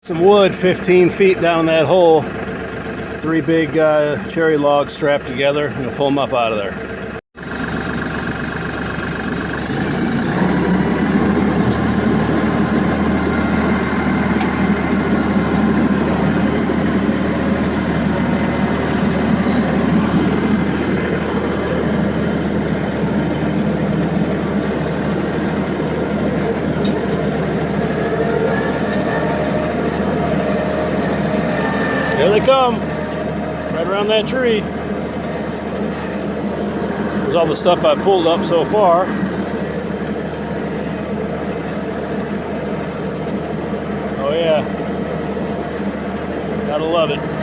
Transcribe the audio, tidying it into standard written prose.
Some wood 15 feet down that hole. 3 big cherry logs strapped together. I'm gonna pull them up out of there. Here they come, right around that tree. There's all the stuff I pulled up so far. Oh yeah, gotta love it.